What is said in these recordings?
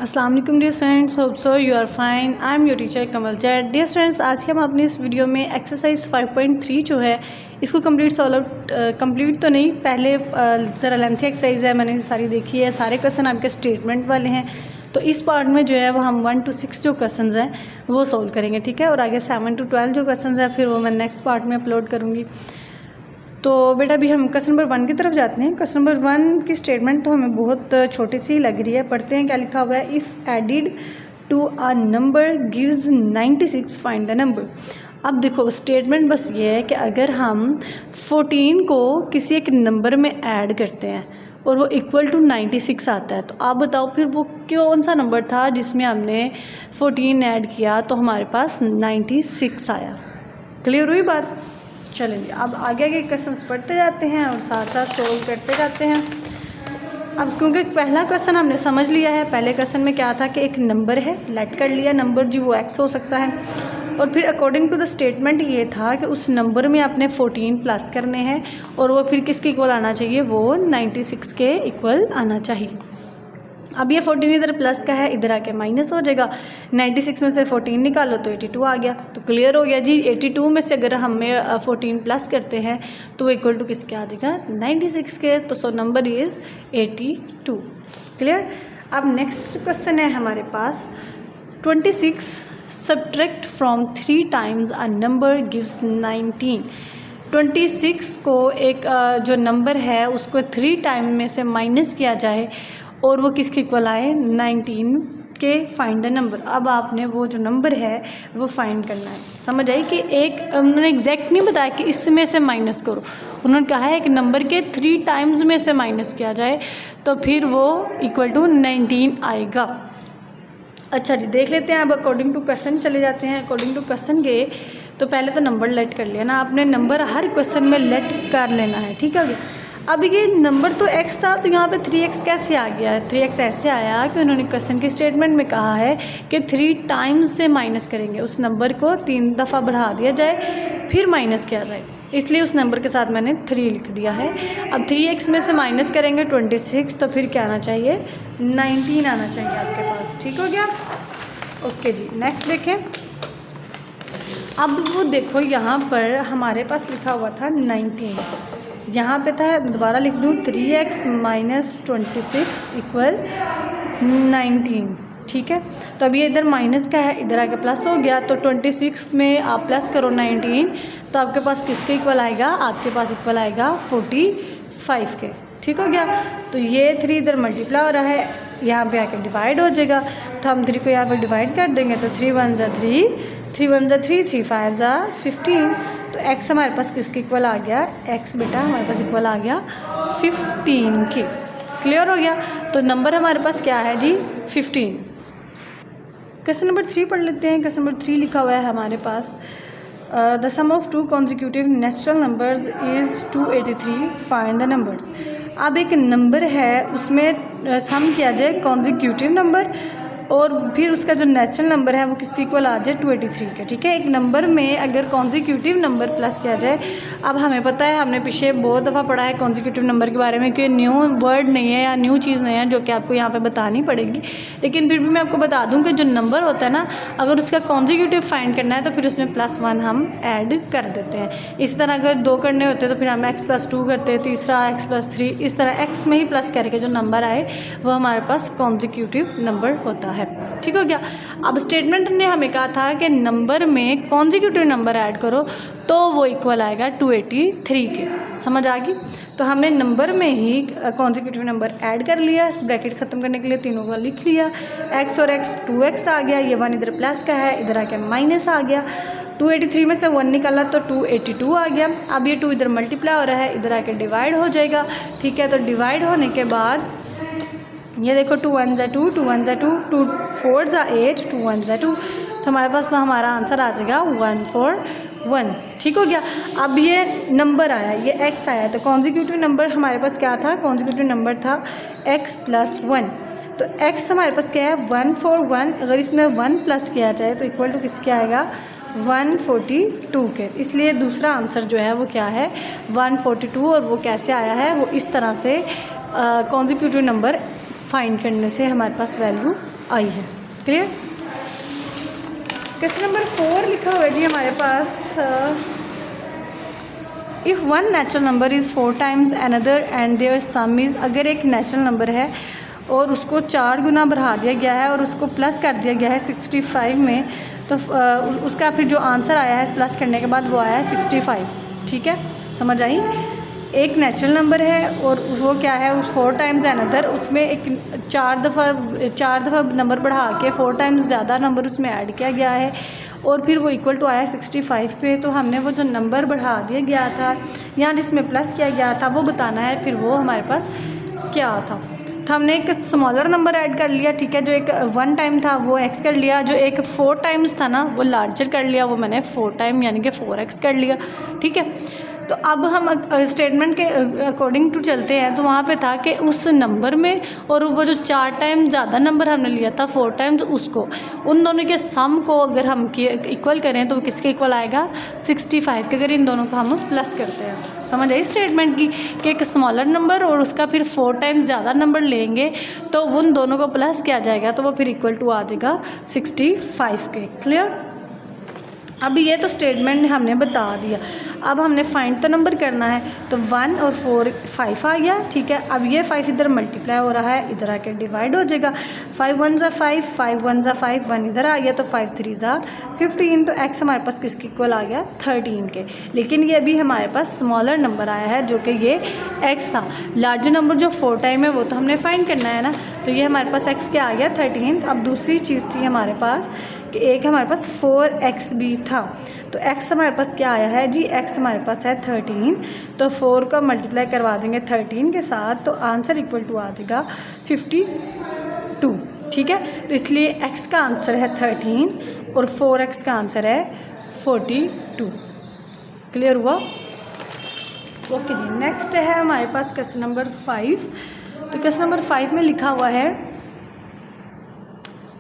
अस्सलाम वालेकुम dear students, hope so you are fine. I am your teacher Kamal Zaid. Dear students, आज के हम अपनी इस वीडियो में एक्सरसाइज 5.3 जो है इसको कंप्लीट तो नहीं, पहले ज़रा लेंथी एक्सरसाइज है, मैंने सारी देखी है, सारे क्वेश्चन आपके स्टेटमेंट वाले हैं। तो इस पार्ट में जो है वो हम 1 to 6 जो क्वेश्चन हैं वो सॉल्व करेंगे, ठीक है। और आगे 7 to 12 जो क्वेश्चन हैं फिर वो मैं नेक्स्ट पार्ट में अपलोड करूँगी। तो बेटा अभी हम क्वेश्चन नंबर 1 की तरफ जाते हैं। क्वेश्चन नंबर 1 की स्टेटमेंट तो हमें बहुत छोटी सी लग रही है, पढ़ते हैं क्या लिखा हुआ है। If added to a number gives 96 find the number. अब देखो स्टेटमेंट बस ये है कि अगर हम 14 को किसी एक नंबर में ऐड करते हैं और वो इक्वल टू 96 आता है, तो आप बताओ फिर वो कौन सा नंबर था जिसमें हमने 14 ऐड किया तो हमारे पास 96 आया। क्लियर हुई बात? चलेंगे अब आगे आगे क्वेश्चंस पढ़ते जाते हैं और साथ साथ सोल्व करते जाते हैं। अब क्योंकि पहला क्वेश्चन हमने समझ लिया है, पहले क्वेश्चन में क्या था कि एक नंबर है, लेट कर लिया नंबर जी वो x हो सकता है, और फिर अकॉर्डिंग टू द स्टेटमेंट ये था कि उस नंबर में आपने 14 प्लस करने हैं और वो फिर किसके इक्वल आना चाहिए, वो 96 के इक्वल आना चाहिए। अब ये 14 इधर प्लस का है, इधर आके माइनस हो जाएगा। 96 में से 14 निकालो तो 82 आ गया। तो क्लियर हो गया जी। 82 में से अगर हमें 14 प्लस करते हैं तो वो इक्वल टू किसके आ जाएगा, 96 के। तो सो नंबर इज़ 82। क्लियर। अब नेक्स्ट क्वेश्चन है हमारे पास 26 subtract from 3 times a number gives 19। 26 को एक जो नंबर है उसको 3 टाइम में से माइनस किया जाए और वो किसके इक्वल आए, 19 के। Find the number. अब आपने वो जो नंबर है वो फाइंड करना है। समझ आई कि एक उन्होंने एग्जैक्ट नहीं बताया कि इसमें से माइनस करो, उन्होंने कहा है एक नंबर के 3 टाइम्स में से माइनस किया जाए तो फिर वो इक्वल टू 19 आएगा। अच्छा जी, देख लेते हैं। अब अकॉर्डिंग टू क्वेश्चन चले जाते हैं। अकॉर्डिंग टू क्वेश्चन गए तो पहले तो नंबर लेट कर लिया ना आपने, नंबर हर क्वेश्चन में लेट कर लेना है, ठीक है। अब ये नंबर तो x था तो यहाँ पे 3x कैसे आ गया है, 3x ऐसे आया कि उन्होंने क्वेश्चन के स्टेटमेंट में कहा है कि 3 टाइम्स से माइनस करेंगे, उस नंबर को 3 दफ़ा बढ़ा दिया जाए फिर माइनस किया जाए, इसलिए उस नंबर के साथ मैंने 3 लिख दिया है। अब 3x में से माइनस करेंगे 26, तो फिर क्या आना चाहिए, 19 आना चाहिए आपके पास। ठीक हो गया, ओके जी। नेक्स्ट देखें। अब वो देखो यहाँ पर हमारे पास लिखा हुआ था 19, यहाँ पे था, दोबारा लिख दूँ 3x - 26 इक्वल 19, ठीक है। तो अभी इधर माइनस का है, इधर आके प्लस हो गया, तो 26 में आप प्लस करो 19 तो आपके पास किसके इक्वल आएगा, आपके पास इक्वल आएगा 45 के। ठीक हो गया। तो ये 3 इधर मल्टीप्लाई हो रहा है, यहाँ पे आके डिवाइड हो जाएगा, तो हम 3 को यहाँ पर डिवाइड कर देंगे तो 3 1 ज़ा 3, 3 1 ज़ा 3, 3 5 ज़ा 15। तो x हमारे पास किसके इक्वल आ गया, x बेटा हमारे पास इक्वल आ गया 15 की। क्लियर हो गया। तो नंबर हमारे पास क्या है जी, 15। क्वेश्चन नंबर 3 पढ़ लेते हैं। क्वेश्चन नंबर 3 लिखा हुआ है हमारे पास, the sum of 2 consecutive natural numbers is 283, find the numbers. अब एक नंबर है उसमें सम किया जाए कॉन्जिक्यूटिव नंबर और फिर उसका जो नेचुरल नंबर है वो किसके इक्वल आ जाए, 283 के। ठीक है। एक नंबर में अगर कॉन्जिक्यूटिव नंबर प्लस किया जाए, अब हमें पता है, हमने पीछे बहुत दफ़ा पढ़ा है कॉन्जिक्यूटिव नंबर के बारे में कि न्यू वर्ड नहीं है या न्यू चीज़ नहीं है जो कि आपको यहाँ पे बतानी पड़ेगी, लेकिन फिर भी मैं आपको बता दूँ कि जो नंबर होता है ना, अगर उसका कॉन्जिक्यूटिव फाइंड करना है तो फिर उसमें +1 हम ऐड कर देते हैं। इस तरह अगर 2 करने होते हैं तो फिर हम x + 2 करते हैं, तीसरा x + 3, इस तरह x में ही प्लस करके जो नंबर आए वो हमारे पास कॉन्जिक्यूटिव नंबर होता है। ठीक हो गया। अब स्टेटमेंट ने हमें कहा था कि नंबर में कॉन्जिक्यूटिव नंबर ऐड करो तो वो इक्वल आएगा 283 के। समझ आ गई। तो हमने नंबर में ही कॉन्जिक्यूटिव नंबर ऐड कर लिया, ब्रैकेट ख़त्म करने के लिए तीनों को लिख लिया, x और x 2x आ गया, ये 1 इधर प्लस का है, इधर आके माइनस आ गया, 283 में से 1 निकाला तो 282 आ गया। अब ये 2 इधर मल्टीप्लाई हो रहा है, इधर आके डिवाइड हो जाएगा। ठीक है। तो डिवाइड होने के बाद ये देखो 2 1 ज़ा 2, 2 1 ज़ा 2, 2 4 ज़ा 8, 2 1 ज़ा 2, तो हमारे पास हमारा आंसर आ जाएगा 141। ठीक हो गया। अब ये नंबर आया, ये x आया, तो कॉन्जिक्यूटिव नंबर हमारे पास क्या था, कॉन्जिक्यूटिव नंबर था x + 1। तो x हमारे पास क्या है, 141। अगर इसमें 1 प्लस किया जाए तो इक्वल टू किसके आएगा, 142 के। इसलिए दूसरा आंसर जो है वो क्या है, 142। और वो कैसे आया है, वो इस तरह से कॉन्जिक्यूटिव नंबर फाइंड करने से हमारे पास वैल्यू आई है। क्लियर। क्वेश्चन नंबर 4 लिखा हुआ है जी हमारे पास, if one natural number is 4 times another and their sum is, अगर एक नेचुरल नंबर है और उसको 4 गुना बढ़ा दिया गया है और उसको प्लस कर दिया गया है 65 में, तो उसका फिर जो आंसर आया है प्लस करने के बाद वो आया है 65। ठीक है, समझ आई। एक नेचुरल नंबर है और वो क्या है, 4 टाइम्स अनदर, उसमें एक 4 दफ़ा नंबर बढ़ा के 4 टाइम्स ज़्यादा नंबर उसमें ऐड किया गया है और फिर वो इक्वल टू आया 65 पे। तो हमने वो जो नंबर बढ़ा दिया गया था या जिसमें प्लस किया गया था वो बताना है फिर वो हमारे पास क्या था। तो हमने एक स्मॉलर नंबर ऐड कर लिया, ठीक है, जो एक 1 टाइम था वो x कर लिया, जो एक 4 टाइम्स था ना वो लार्जर कर लिया, वो मैंने 4 टाइम यानी कि 4x कर लिया। ठीक है, तो अब हम स्टेटमेंट के अकॉर्डिंग टू चलते हैं। तो वहाँ पे था कि उस नंबर में और वो जो 4 टाइम ज़्यादा नंबर हमने लिया था 4 टाइम्स, उसको उन दोनों के सम को अगर हम इक्वल करें तो वो किसके इक्वल आएगा, 65 के। अगर इन दोनों को हम प्लस करते हैं, समझ आई स्टेटमेंट की, कि एक स्मॉलर नंबर और उसका फिर 4 टाइम्स ज़्यादा नंबर लेंगे तो उन दोनों को प्लस किया जाएगा तो वो फिर इक्वल टू आ जाएगा 65 के। क्लियर। अब ये तो स्टेटमेंट हमने बता दिया। अब हमने फाइंड द नंबर करना है, तो 1 और 4 5 आ गया। ठीक है, अब ये 5 इधर मल्टीप्लाई हो रहा है, इधर आके डिवाइड हो जाएगा। 5 1 ज़ा 5, 5 1 ज़ा 5, 1 इधर आ गया, तो 5 3 ज़ा 15। तो x हमारे पास किसके इक्वल आ गया, 13 के। लेकिन ये अभी हमारे पास स्मॉलर नंबर आया है जो कि ये x था। लार्जर नंबर जो 4 टाइम है वो तो हमने फाइंड करना है ना, तो ये हमारे पास x क्या आ गया, 13। अब दूसरी चीज़ थी हमारे पास कि एक हमारे पास 4x भी था, तो x हमारे पास क्या आया है जी, x हमारे पास है 13। तो 4 का मल्टीप्लाई करवा देंगे 13 के साथ, तो आंसर इक्वल टू आ जाएगा 52। ठीक है, तो इसलिए x का आंसर है 13 और 4x का आंसर है 42। क्लियर हुआ। ओके जी, नेक्स्ट है हमारे पास क्वेश्चन नंबर 5। तो क्वेश्चन नंबर 5 में लिखा हुआ है,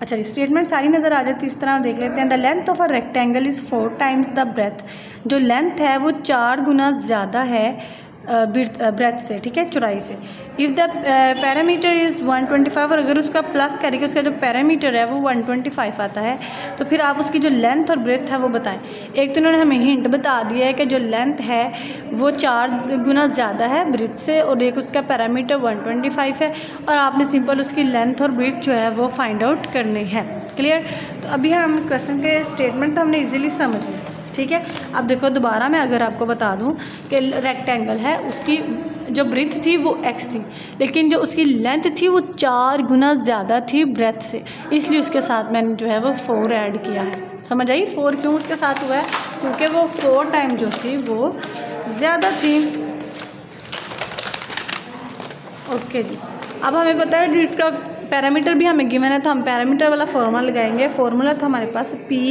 अच्छा जी, स्टेटमेंट सारी नज़र आ जाती है, इस तरह देख लेते हैं। The length of a rectangle is 4 times the breadth. जो लेंथ है वो 4 गुना ज़्यादा है ब्रेथ से, ठीक है, चौड़ाई से। इफ़ द पैरामीटर इज़ 125, और अगर उसका प्लस करके उसका जो पैरामीटर है वो 125 आता है, तो फिर आप उसकी जो लेंथ और ब्रेथ है वो बताएं। एक तो उन्होंने हमें हिंट बता दिया है कि जो लेंथ है वो 4 गुना ज़्यादा है ब्रेथ से, और एक उसका पैरामीटर 125 है, और आपने सिंपल उसकी लेंथ और ब्रेथ जो है वो फाइंड आउट करनी है। क्लियर। तो अभी हम क्वेश्चन के स्टेटमेंट तो हमने ईजिली समझ ली। ठीक है, अब देखो दोबारा मैं अगर आपको बता दूं कि रेक्टेंगल है, उसकी जो ब्रेथ थी वो x थी, लेकिन जो उसकी लेंथ थी वो 4 गुना ज़्यादा थी ब्रेथ से, इसलिए उसके साथ मैंने जो है वो 4 ऐड किया है। समझ आई 4 क्यों उसके साथ हुआ है, क्योंकि वो 4 टाइम जो थी वो ज़्यादा थी। ओके जी, अब हमें पता है ब्रेथ का पैरामीटर भी हमें गिवन है, तो हम पैरामीटर वाला फॉर्मूला लगाएंगे। फॉर्मूला था हमारे पास P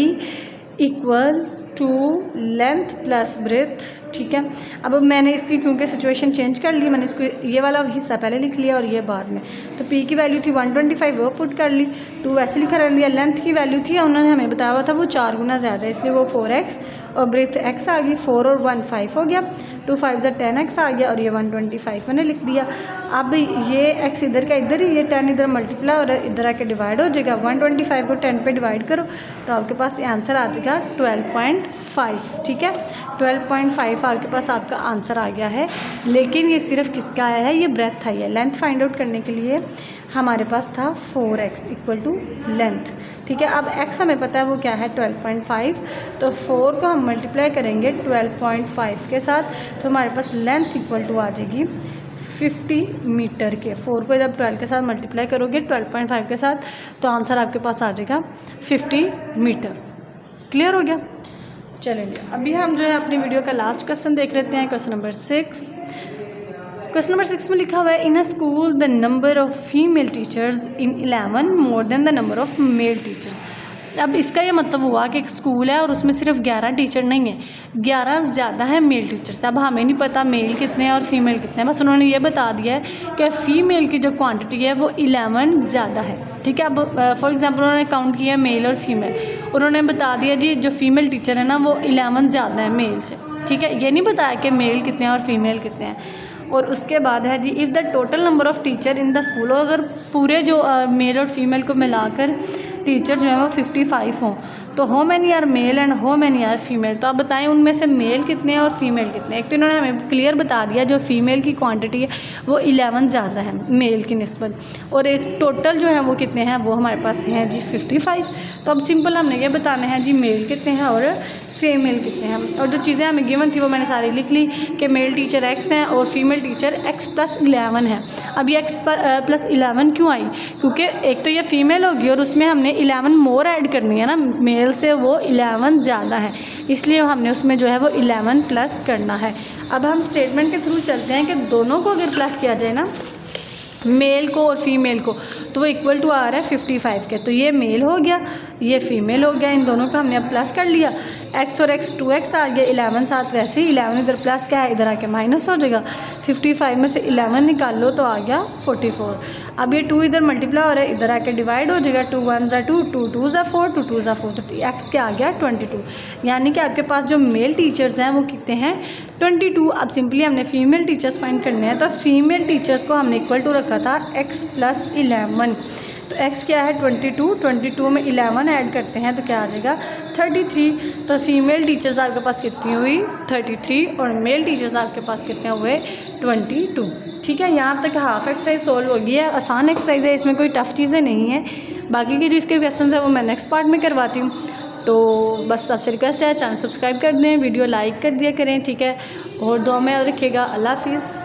equal to length plus breadth. ठीक है, अब मैंने इसकी क्योंकि सिचुएशन चेंज कर ली, मैंने इसको ये वाला हिस्सा पहले लिख लिया और ये बाद में। तो P की वैल्यू थी 125, वो पुट कर ली, 2 वैसे लिखा रह दिया। लेंथ की वैल्यू थी, उन्होंने हमें बताया हुआ था वो 4 गुना ज़्यादा है, इसलिए वो 4x, और ब्रेथ x आ गई, 4 और 1 5 हो गया, 2 5 ज़ा 10x आ गया, और ये 125 मैंने लिख दिया। अब ये x इधर का इधर ही, ये 10 इधर मल्टीप्लाई और इधर आके डिवाइड हो जाएगा। 125 को 10 पे डिवाइड करो तो आपके पास ये आंसर आ जाएगा 12.5। ठीक है, 12.5 आपके पास आपका आंसर आ गया है। लेकिन ये सिर्फ किसका आया है, ये ब्रेथ था। ये लेंथ फाइंड आउट करने के लिए हमारे पास था 4x इक्वल टू लेंथ। ठीक है, अब x हमें पता है वो क्या है 12.5, तो 4 को हम मल्टीप्लाई करेंगे 12.5 के साथ, तो हमारे पास लेंथ इक्वल टू आ जाएगी 50 मीटर के। 4 को जब 12 के साथ मल्टीप्लाई करोगे 12.5 के साथ, तो आंसर आपके पास आ जाएगा 50 मीटर। क्लियर हो गया। चलेंगे अभी हम जो है अपनी वीडियो का लास्ट क्वेश्चन देख लेते हैं, क्वेश्चन नंबर 6। क्वेश्चन नंबर 6 में लिखा हुआ है, in a school the number of female teachers in 11 more than the number of male teachers. अब इसका ये मतलब हुआ कि एक स्कूल है और उसमें सिर्फ 11 टीचर नहीं है, 11 ज़्यादा है मेल टीचर्स। अब हमें नहीं पता मेल कितने हैं और फीमेल कितने हैं, बस उन्होंने ये बता दिया है कि फ़ीमेल की जो क्वांटिटी है वो 11 ज़्यादा है। ठीक है, अब फॉर एग्जांपल उन्होंने काउंट किया मेल और फीमेल, उन्होंने बता दिया जी जो फीमेल टीचर है ना वो 11 ज़्यादा है मेल से। ठीक है, ये नहीं बताया कि मेल कितने हैं और फीमेल कितने हैं। और उसके बाद है जी if the total number of teacher in the school, और अगर पूरे जो मेल और फीमेल को मिलाकर टीचर जो है वो 55 हों, तो हो मैनी आर मेल एंड हो मैनी आर फीमेल। तो आप बताएं उनमें से मेल कितने हैं और फीमेल कितने हैं। एक तो इन्होंने हमें क्लियर बता दिया जो फीमेल की क्वांटिटी है वो 11 ज़्यादा है मेल की निस्बत, और एक टोटल जो है वो कितने हैं वो हमारे पास हैं जी 55। तो अब सिंपल हमने ये बताना है जी मेल कितने हैं और फीमेल कितने हैं। और जो चीज़ें हमें गिवन थी वो मैंने सारी लिख ली कि मेल टीचर x हैं और फीमेल टीचर x + 11 है। अब ये x + 11 क्यों आई, क्योंकि एक तो ये फीमेल होगी और उसमें हमने 11 मोर ऐड करनी है ना, मेल से वो 11 ज़्यादा है, इसलिए हमने उसमें जो है वो 11 प्लस करना है। अब हम स्टेटमेंट के थ्रू चलते हैं कि दोनों को अगर प्लस किया जाए ना, मेल को और फीमेल को, तो वो इक्वल टू आ रहा है 55 के। तो ये मेल हो गया, ये फीमेल हो गया, इन दोनों का हमने अब प्लस कर लिया। x और x 2x आ गया, 11 साथ वैसे ही 11 इधर प्लस क्या है इधर आके माइनस हो जाएगा। 55 में से 11 निकाल लो तो आ गया 44। अब ये 2 इधर मल्टीप्लाई हो रहा है, इधर आके डिवाइड हो जाएगा। 2 1 ज़ा 2, 2 2 ज़ा 4, 2 2 ज़ा 4, तो x क्या आ गया 22। यानी कि आपके पास जो मेल टीचर्स हैं वो कितने हैं 22। अब सिंपली हमने फीमेल टीचर्स फाइंड करने हैं, तो फीमेल टीचर्स को हमने इक्वल टू रखा था x + 11। तो x क्या है 22, 22 में 11 ऐड करते हैं तो क्या आ जाएगा 33। तो फीमेल टीचर्स आपके पास कितनी हुई 33 और मेल टीचर्स आपके पास कितने हुए 22। ठीक है, यहाँ तक हाफ एक्सरसाइज सोल्व हो गई है। आसान एक्सरसाइज है, इसमें कोई टफ़ चीज़ें नहीं है। बाकी के जो इसके क्वेश्चन है वो मैं नेक्स्ट पार्ट में करवाती हूँ। तो बस आपसे रिक्वेस्ट है चैनल सब्सक्राइब कर दें, वीडियो लाइक कर दिया करें, ठीक है, और दुआ में याद रखिएगा। अल्लाह हाफिज़।